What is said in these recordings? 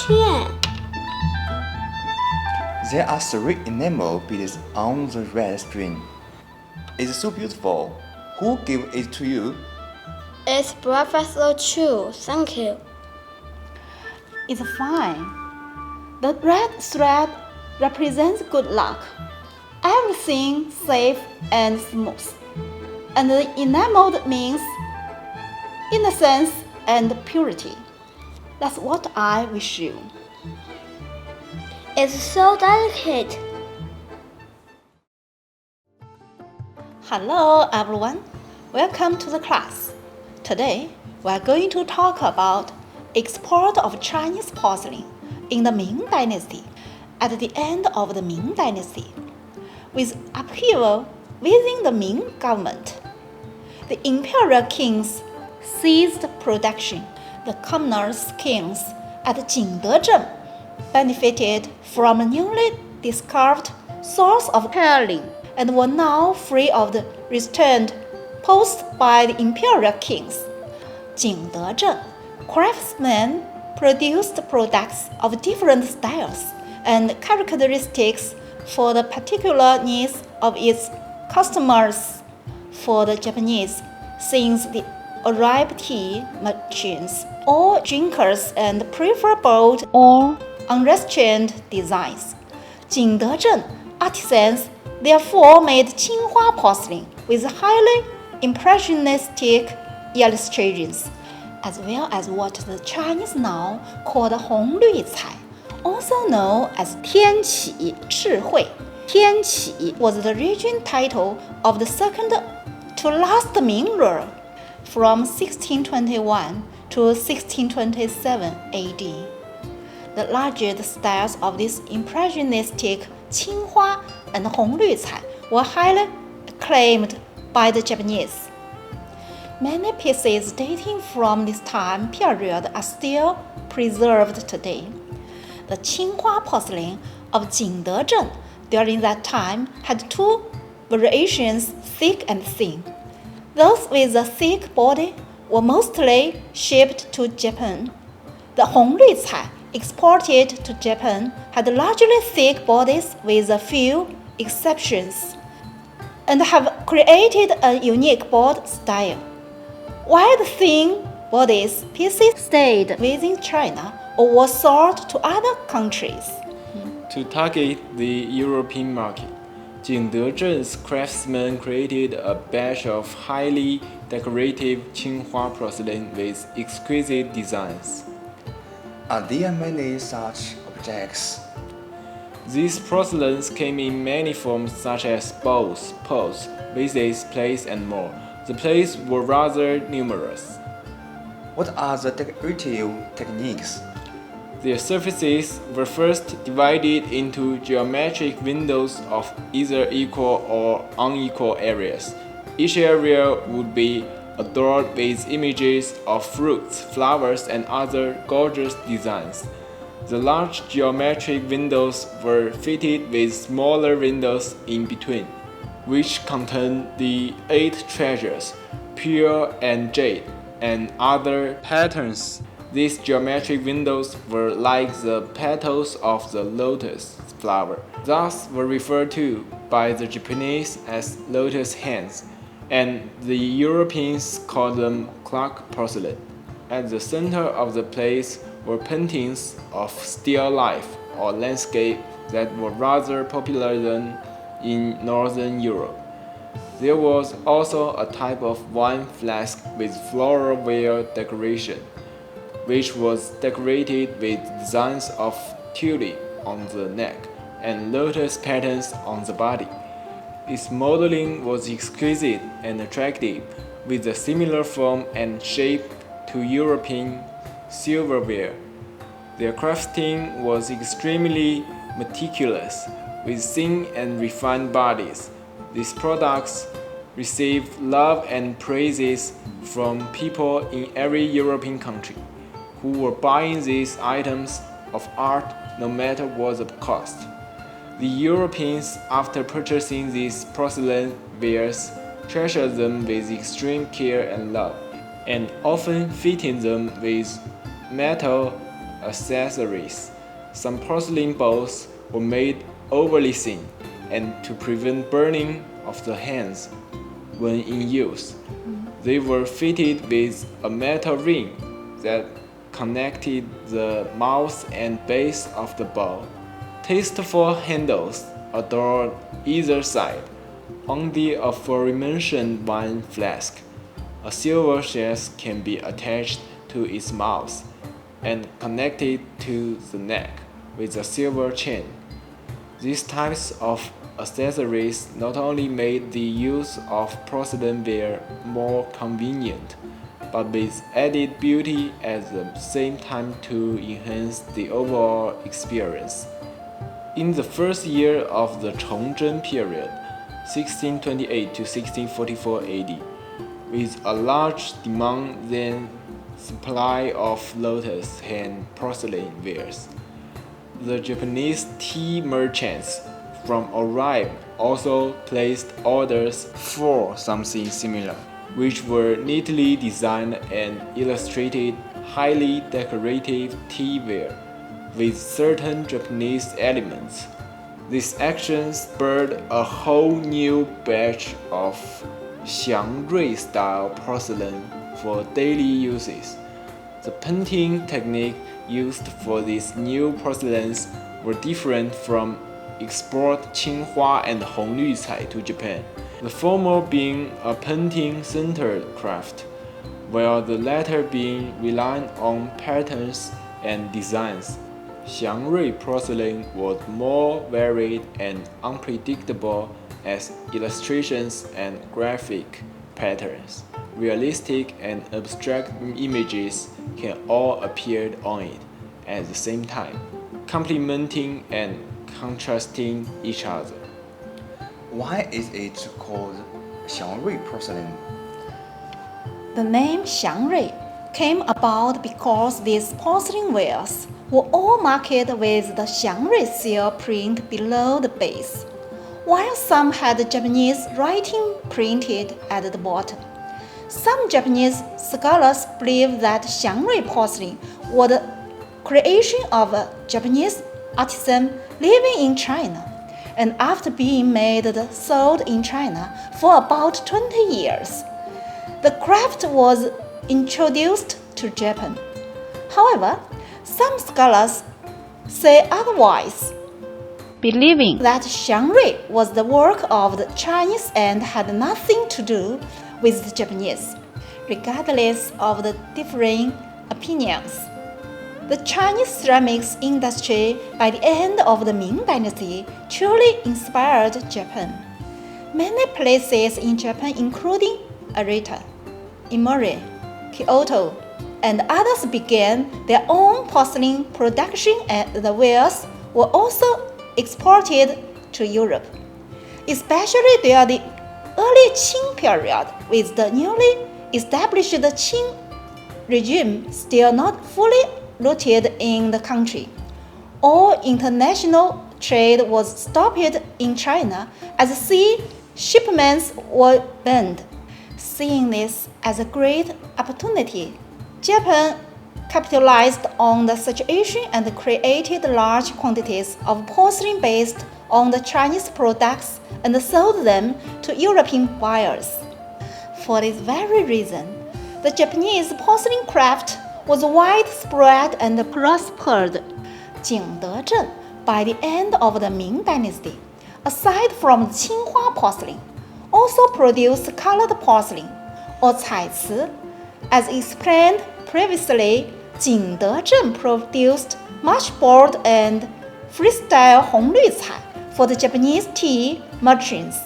片。 There are 3 enamel beads on the red string. It's so beautiful. Who gave it to you? It's Professor Chu. Thank you. It's fine. The red thread represents good luck, everything safe and smooth. And the enameled means innocence and purity. That's what I wish you. It's so delicate. Hello everyone, welcome to the class. Today we are going to talk about export of Chinese porcelain in the Ming Dynasty at the end of the Ming Dynasty. With upheaval within the Ming government, the imperial kings ceased production. The commoners kings at Jingdezhen benefited from a newly discovered source of healing and were now free of the restraint posed by the imperial kings. Jingdezhen craftsmen produced products of different styles and characteristics for the particular needs of its customers. For the Japanese, since the arrived tea merchants or drinkers and prefer bold or unrestrained designs, Jingdezhen artisans therefore made Qinghua porcelain with highly impressionistic illustrations, as well as what the Chinese now call the Honglü Cai, also known as Tianqi Chihui. Tianqi was the region title of the second to last Ming rule from 1621 to 1627 AD. The largest styles of this impressionistic Qinghua and Honglü Cai were highly acclaimed by the Japanese. Many pieces dating from this time period are still preserved today. The Qinghua porcelain of Jingdezhen during that time had 2 variations, thick and thin. Those with a thick body were mostly shipped to Japan. The Honglü Cai exported to Japan had largely thick bodies with a few exceptions, and have created a unique board style, while the thin bodies pieces stayed within China or were sold to other countries. To target the European market, Jingdezhen's craftsmen created a batch of highly decorative Qinghua porcelain with exquisite designs. Are there many such objects? These porcelains came in many forms such as bowls, pots, vases, plates, and more. The plates were rather numerous. What are the decorative techniques? Their surfaces were first divided into geometric windows of either equal or unequal areas. Each area would be adorned with images of fruits, flowers, and other gorgeous designs. The large geometric windows were fitted with smaller windows in between, which contained the 8 treasures, pearl and jade, and other patterns. These geometric windows were like the petals of the lotus flower, thus were referred to by the Japanese as lotus hands, and the Europeans called them clock porcelain. At the center of the place were paintings of still life or landscape that were rather popular then in Northern Europe. There was also a type of wine flask with floral ware decoration, which was decorated with designs of tulip on the neck and lotus patterns on the body. Its modeling was exquisite and attractive, with a similar form and shape to European silverware. Their crafting was extremely meticulous, with thin and refined bodies. These products received love and praises from people in every European country, who were buying these items of art no matter what the cost. The Europeans, after purchasing these porcelain wares, treasured them with extreme care and love, and often fitting them with metal accessories. Some porcelain bowls were made overly thin and to prevent burning of the hands when in use. They were fitted with a metal ring that connected the mouth and base of the bowl. Tasteful handles adorned either side. On the aforementioned wine flask, a silver shell can be attached to its mouth and connected to the neck with a silver chain. These types of accessories not only made the use of porcelain ware more convenient, but with added beauty at the same time to enhance the overall experience. In the first year of the Chongzhen period, 1628 to 1644 AD, with a large demand than supply of lotus hand porcelain wares, the Japanese tea merchants from Oribe also placed orders for something similar, which were neatly designed and illustrated highly decorative tea ware with certain Japanese elements. This action spurred a whole new batch of Xiangrui style porcelain for daily uses. The painting technique used for these new porcelains were different from export Qinghua and Honglücai to Japan, the former being a painting-centered craft, while the latter being reliant on patterns and designs. Xiangrui porcelain was more varied and unpredictable as illustrations and graphic patterns, realistic and abstract images can all appear on it at the same time, complementing and contrasting each other. Why is it called Xiangrui porcelain? The name Xiangrui came about because these porcelain wares were all marked with the Xiangrui seal print below the base, while some had Japanese writing printed at the bottom. Some Japanese scholars believe that Xiangrui porcelain was the creation of a Japanese artisan living in China, and after being made and sold in China for about 20 years, the craft was introduced to Japan. However, some scholars say otherwise, believing that Xiangrui was the work of the Chinese and had nothing to do with the Japanese. Regardless of the differing opinions, the Chinese ceramics industry by the end of the Ming Dynasty truly inspired Japan. Many places in Japan, including Arita, Imori, Kyoto, and others began their own porcelain production, and the wares were also exported to Europe, especially during the early Qing period, with the newly established Qing regime still not fully rooted in the country. All international trade was stopped in China as sea shipments were banned. Seeing this as a great opportunity, Japan capitalized on the situation and created large quantities of porcelain based on the Chinese products and sold them to European buyers. For this very reason, the Japanese porcelain craft was widespread and prospered. Jingdezhen, by the end of the Ming Dynasty, aside from Qinghua porcelain, also produced colored porcelain, or caici. As explained previously, Jingdezhen produced much bold and freestyle Honglücai for the Japanese tea merchants.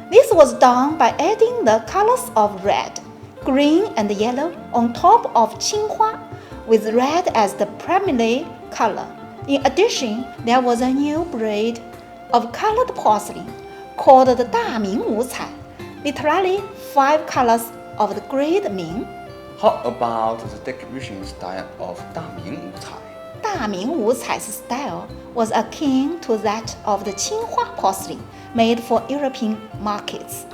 This was done by adding the colors of red, green, and yellow on top of Qinghua, with red as the primary color. In addition, there was a new breed of colored porcelain called the Daming Wucai, literally 5 colors of the Great Ming. How about the decoration style of Daming Wucai? Daming Wucai's style was akin to that of the Qinghua porcelain made for European markets,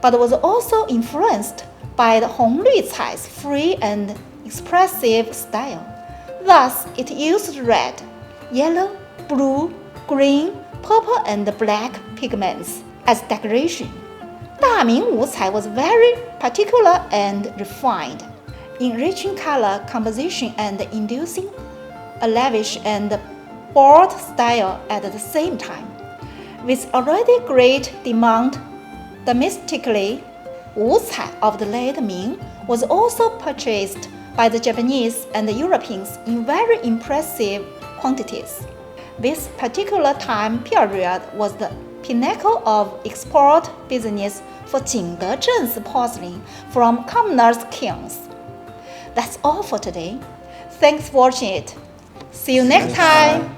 but was also influenced by the Honglücai's free and expressive style. Thus, it used red, yellow, blue, green, purple, and black pigments as decoration. 大明五彩 was very particular and refined, enriching color composition and inducing a lavish and bold style at the same time. With already great demand domestically, 五彩 of the late Ming was also purchased by the Japanese and the Europeans in very impressive quantities. This particular time period was the pinnacle of export business for Jingdezhen's porcelain from commoners' kings. That's all for today. Thanks for watching it. See you next time.